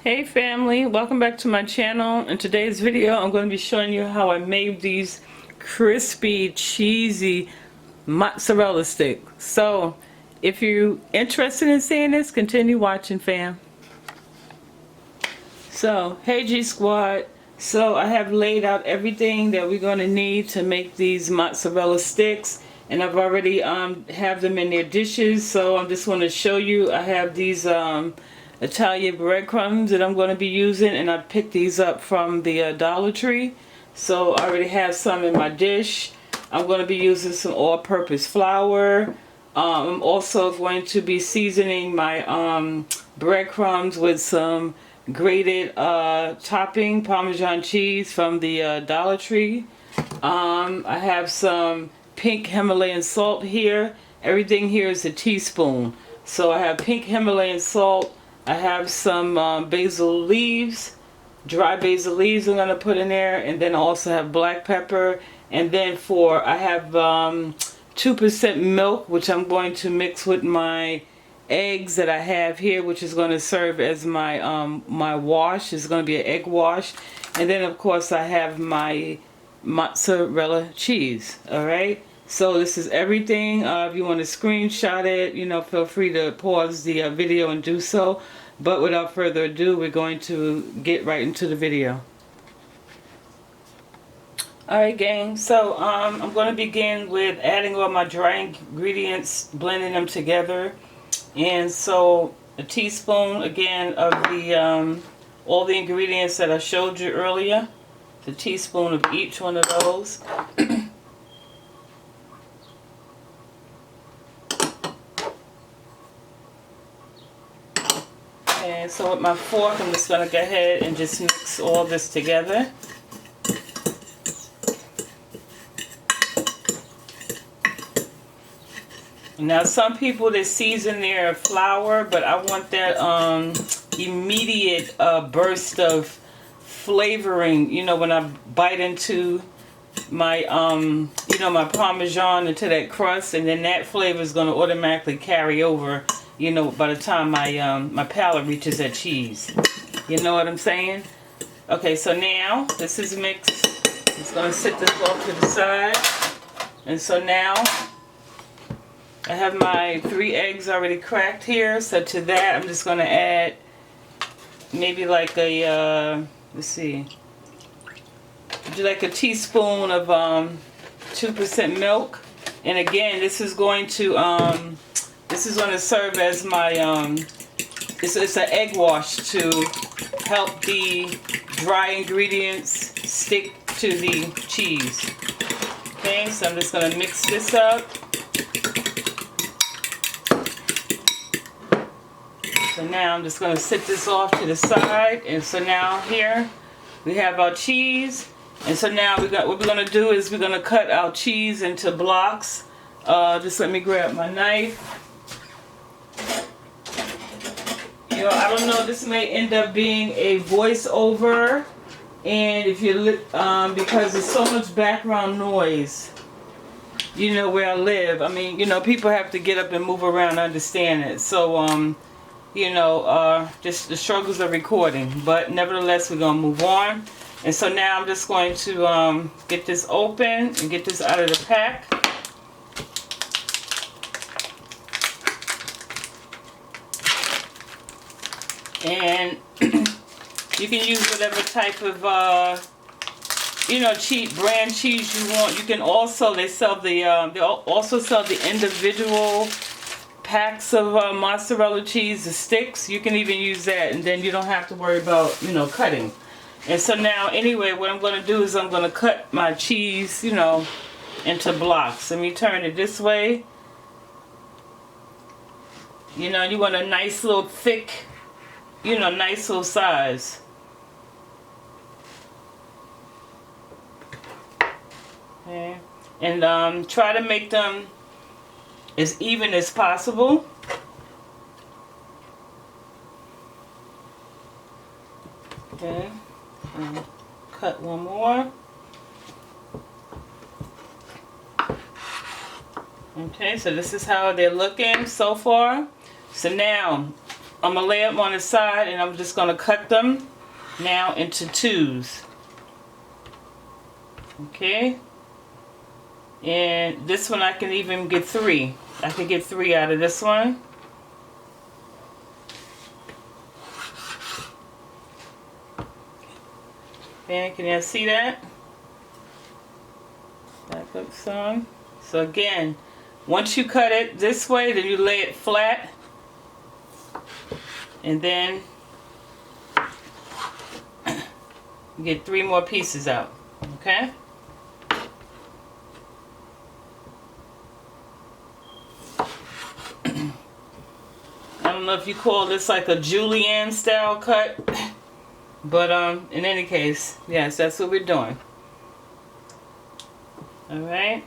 Hey family, welcome back to my channel. In today's video I'm going to be showing you how I made these crispy cheesy mozzarella sticks. So if you're interested in seeing this, continue watching, fam. So hey G Squad, so I have laid out everything that we're going to need to make these mozzarella sticks, and I've already have them in their dishes. So I'm just going to show you. I have these Italian breadcrumbs that I'm going to be using, and I picked these up from the Dollar Tree. So I already have some in my dish. I'm going to be using some all-purpose flour. I'm also going to be seasoning my breadcrumbs with some grated topping Parmesan cheese from the Dollar Tree. I have some pink Himalayan salt here. Everything here is a teaspoon. So I have pink Himalayan salt. I have some basil leaves, dry basil leaves I'm going to put in there, and then I also have black pepper. And then I have 2% milk, which I'm going to mix with my eggs that I have here, which is going to serve as my my wash. It's going to be an egg wash. And then of course I have my mozzarella cheese. Alright, so this is everything. If you want to screenshot it, feel free to pause the video and do so. But without further ado, we're going to get right into the video. Alright gang, so I'm going to begin with adding all my dry ingredients, blending them together. And so a teaspoon again of the all the ingredients that I showed you earlier. It's a teaspoon of each one of those. And so with my fork, I'm just going to go ahead and just mix all this together. Now some people, they season their flour, but I want that immediate burst of flavoring, when I bite into my my Parmesan into that crust, and then that flavor is going to automatically carry over, by the time my palate reaches that cheese. You know what I'm saying? Okay, so now this is mixed. It's going to sit this off to the side. And so now I have my 3 eggs already cracked here. So to that I'm just going to add maybe like a, let's see, do like a teaspoon of 2% milk. And again, this is going to serve as my it's an egg wash to help the dry ingredients stick to the cheese. Okay, so I'm just going to mix this up. So now I'm just going to sit this off to the side. And so now here we have our cheese. And so now what we're going to do is we're going to cut our cheese into blocks. Just let me grab my knife. I don't know, this may end up being a voiceover, and if you because there's so much background noise, where I live. I mean, people have to get up and move around to understand it. So, just the struggles of recording. But nevertheless, we're going to move on. And so now I'm just going to get this open and get this out of the pack. And you can use whatever type of cheap brand cheese you want. You can also, they also sell the individual packs of mozzarella cheese, the sticks. You can even use that, and then you don't have to worry about cutting. And so now anyway, what I'm going to do is I'm going to cut my cheese into blocks. Let me turn it this way. You want a nice little thick, nice little size. Okay. And try to make them as even as possible. Okay. And cut one more. Okay, so this is how they're looking so far. So now I'm gonna lay them on the side, and I'm just gonna cut them now into twos. Okay. And this one I can even get 3. I can get 3 out of this one. Okay, can you see that? Back up some. So again, once you cut it this way, then you lay it flat. And then you get 3 more pieces out. Okay? I don't know if you call this like a julienne style cut, but in any case, yes, that's what we're doing. Alright,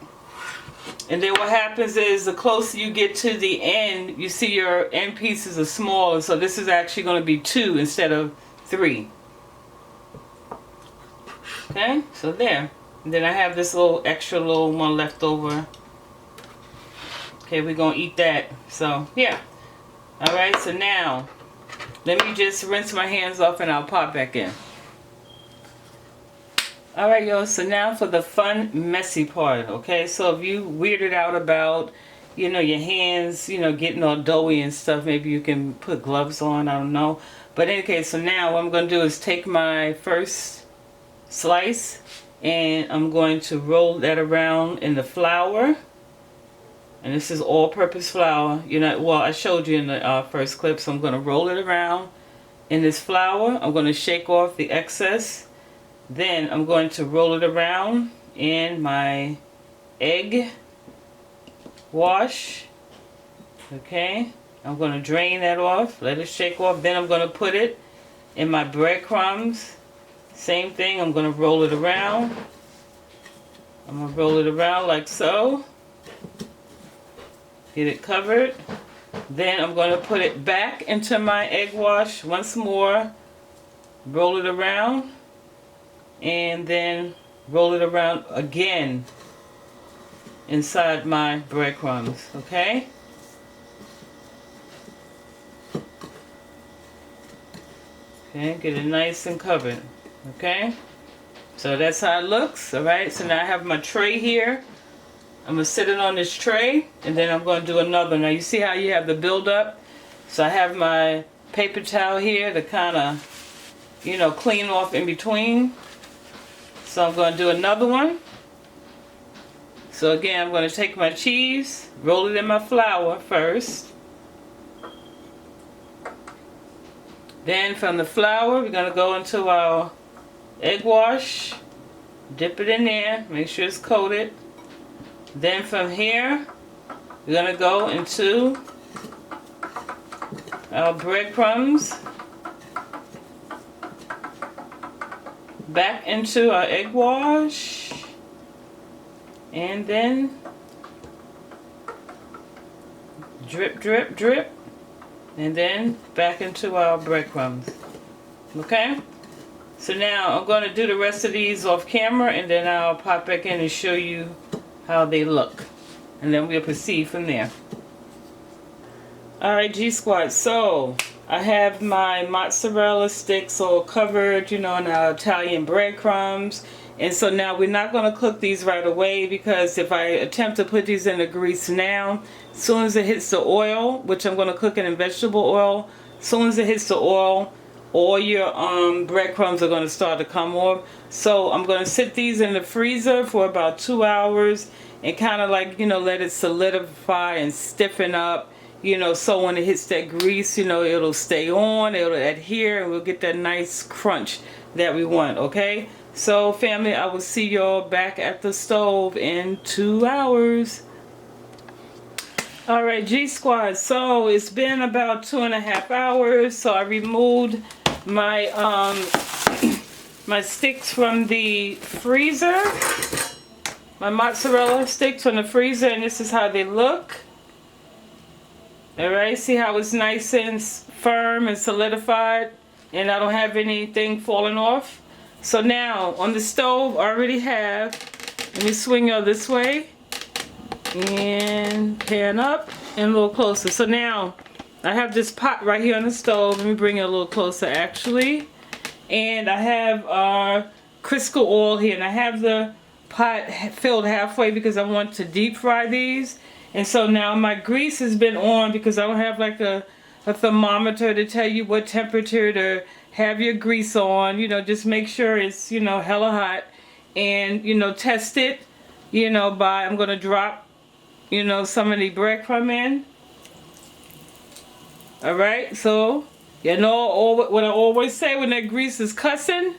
and then what happens is the closer you get to the end, you see your end pieces are smaller, so this is actually going to be 2 instead of 3. Okay, so there. And then I have this little extra little one left over. Okay, we're going to eat that. So, yeah. Alright, so now, let me just rinse my hands off and I'll pop back in. Alright, y'all, so now for the fun, messy part, okay? So if you weirded out about, you know, your hands, you know, getting all doughy and stuff, maybe you can put gloves on, I don't know. But in any case, so now what I'm going to do is take my first slice and I'm going to roll that around in the flour. And this is all-purpose flour. You know, well, I showed you in the first clip, so I'm going to roll it around in this flour. I'm going to shake off the excess. Then I'm going to roll it around in my egg wash. Okay, I'm going to drain that off, let it shake off. Then I'm going to put it in my breadcrumbs. Same thing, I'm going to roll it around. I'm going to roll it around like so. Get it covered. Then I'm going to put it back into my egg wash once more. Roll it around. And then roll it around again inside my breadcrumbs. Okay? Okay, get it nice and covered. Okay? So that's how it looks. Alright, so now I have my tray here. I'm going to sit it on this tray, and then I'm going to do another. Now you see how you have the build-up? So I have my paper towel here to kind of, you know, clean off in between. So I'm going to do another one. So again, I'm going to take my cheese, roll it in my flour first. Then from the flour, we're going to go into our egg wash. Dip it in there, make sure it's coated. Then from here, we're going to go into our breadcrumbs, back into our egg wash, and then drip, drip, drip, and then back into our breadcrumbs. Okay? So now I'm going to do the rest of these off camera, and then I'll pop back in and show you how they look, and then we'll proceed from there. Alright, G Squad, so I have my mozzarella sticks all covered, you know, in our Italian breadcrumbs. And so now we're not going to cook these right away, because if I attempt to put these in the grease now, as soon as it hits the oil, which I'm going to cook it in vegetable oil, as soon as it hits the oil, all your breadcrumbs are going to start to come off. So I'm going to sit these in the freezer for about 2 hours and kind of like, you know, let it solidify and stiffen up, you know, so when it hits that grease, you know, it'll stay on, it'll adhere, and we'll get that nice crunch that we want. Okay, so family, I will see y'all back at the stove in 2 hours. Alright, G Squad, so it's been about 2.5 hours. So I removed my my sticks from the freezer, my mozzarella sticks from the freezer, and this is how they look. Alright, see how it's nice and firm and solidified, and I don't have anything falling off. So now on the stove I already have, let me swing you this way and pan up and a little closer. So now I have this pot right here on the stove. Let me bring it a little closer actually. And I have Crisco oil here, and I have the pot filled halfway because I want to deep fry these. And so now my grease has been on because I don't have like a thermometer to tell you what temperature to have your grease on. You know, just make sure it's, you know, hella hot, and, you know, test it, you know, by, I'm going to drop, you know, some of the breadcrumb in. Alright, so, you know, what I always say, when that grease is cussing,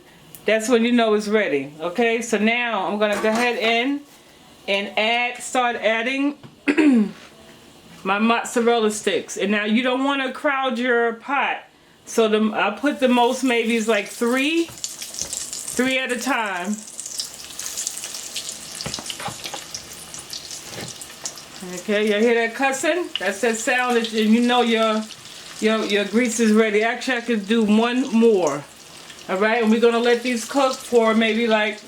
that's when you know it's ready. Okay, so now I'm going to go ahead in and start adding my mozzarella sticks. And now you don't want to crowd your pot. So I'll put the most, maybe it's like three at a time. Okay, you hear that cussing? That's that sound, and you know your grease is ready. Actually, I could do one more. All right, and we're gonna let these cook for maybe like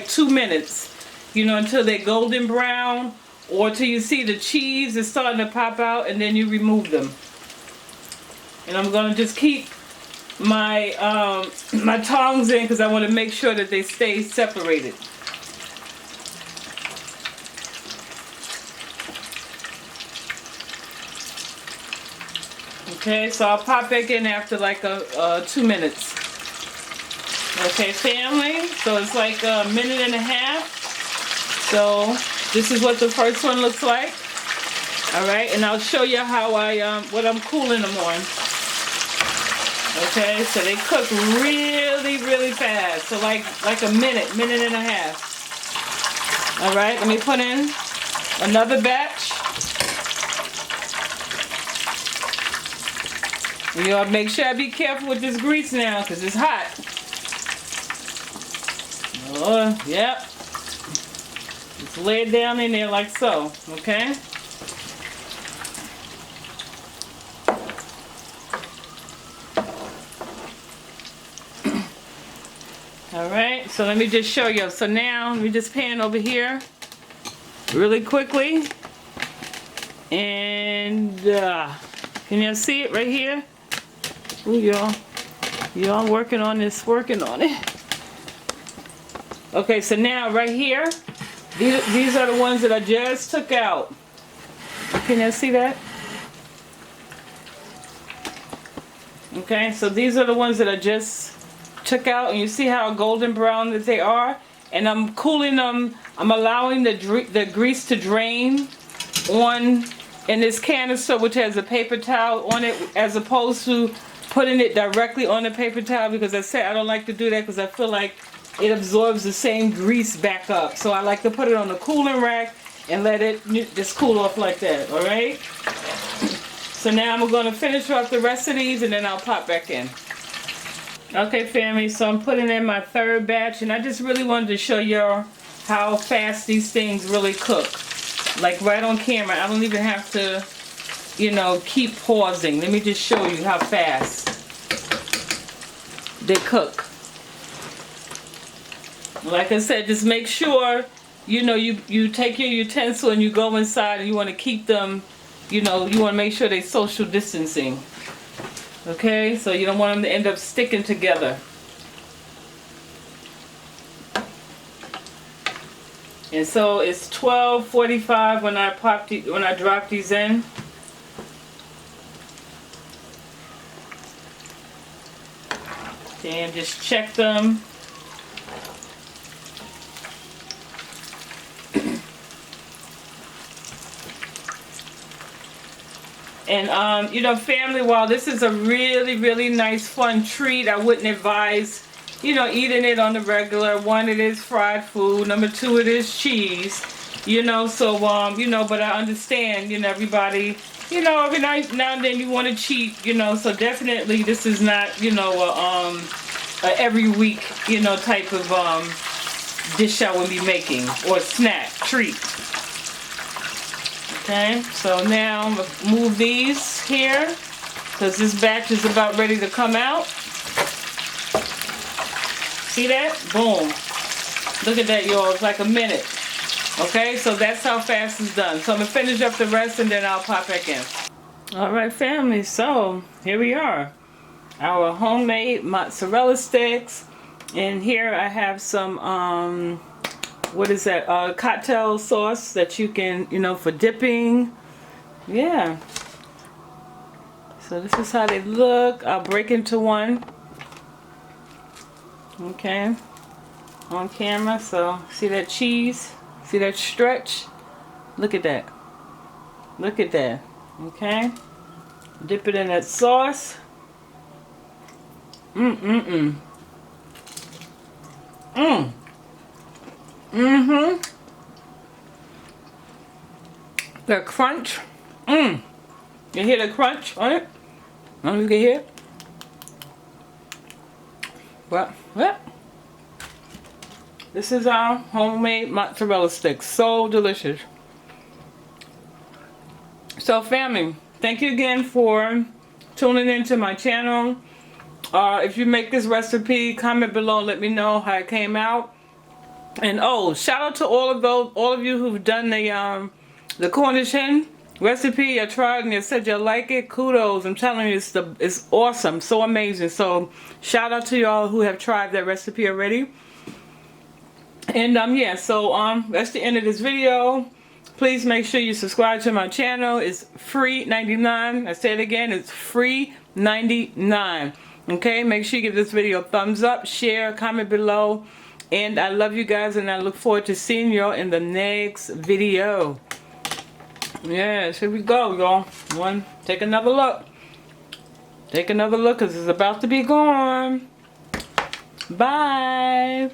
2 minutes. You know, until they're golden brown, or till you see the cheese is starting to pop out, and then you remove them. And I'm gonna just keep my my tongs in because I want to make sure that they stay separated. Okay, so I'll pop back in after like 2 minutes. Okay, family, so it's like a minute and a half. So this is what the first one looks like. All right, and I'll show you how what I'm cooling them on. Okay, so they cook really fast. So like a minute and a half. All right, let me put in another batch. You know, make sure I be careful with this grease now because it's hot. Oh, yep. Just lay it down in there like so, okay? Alright, so let me just show you. So now, let me just pan over here really quickly. And, can you see it right here? Ooh, y'all working on this, working on it. Okay, so now right here, these are the ones that I just took out. Can you see that? Okay, so these are the ones that I just took out, and you see how golden brown that they are? And I'm cooling them, I'm allowing the grease to drain on in this canister, which has a paper towel on it, as opposed to putting it directly on the paper towel, because I said I don't like to do that because I feel like it absorbs the same grease back up. So I like to put it on the cooling rack and let it just cool off like that, all right? So now I'm going to finish off the rest of these, and then I'll pop back in. Okay, family, so I'm putting in my third batch, and I just really wanted to show y'all how fast these things really cook. Like right on camera. I don't even have to, you know, keep pausing. Let me just show you how fast they cook. Like I said, just make sure, you know, you take your utensil and you go inside, and you want to keep them, you know, you want to make sure they're social distancing. Okay, so you don't want them to end up sticking together. And so it's 12:45 when I drop these in. And just check them. And you know, family, while this is a really nice fun treat, I wouldn't advise, you know, eating it on the regular. One, it is fried food. Number two, it is cheese. You know, so you know, but I understand, you know, everybody, you know, every now and then you want to cheat, you know, so definitely this is not, you know, a every week, you know, type of dish I will be making, or snack, treat. Okay, so now I'm going to move these here because this batch is about ready to come out. See that? Boom. Look at that, y'all. It's like a minute. Okay, so that's how fast it's done. So I'm going to finish up the rest and then I'll pop back in. All right, family. So here we are, our homemade mozzarella sticks, and here I have some what is that? Cocktail sauce that you can, for dipping. Yeah. So this is how they look. I'll break into one. Okay. On camera. So see that cheese? See that stretch? Look at that. Look at that. Okay. Dip it in that sauce. Mm-mm-mm. Mm. Mm-hmm. The crunch. Mm. You hear the crunch on it? You can hear it? Well. This is our homemade mozzarella sticks. So delicious. So family, thank you again for tuning into my channel. If you make this recipe, comment below, let me know how it came out. And shout out to all of you who've done the Cornish hen recipe. I tried and you said you like it. Kudos! I'm telling you, it's awesome, so amazing. So shout out to y'all who have tried that recipe already. And yeah, so that's the end of this video. Please make sure you subscribe to my channel. It's free 99. I say it again, it's free 99. Okay, make sure you give this video a thumbs up, share, comment below. And I love you guys, and I look forward to seeing y'all in the next video. Yes, here we go, y'all. Take another look. Take another look, because it's about to be gone. Bye.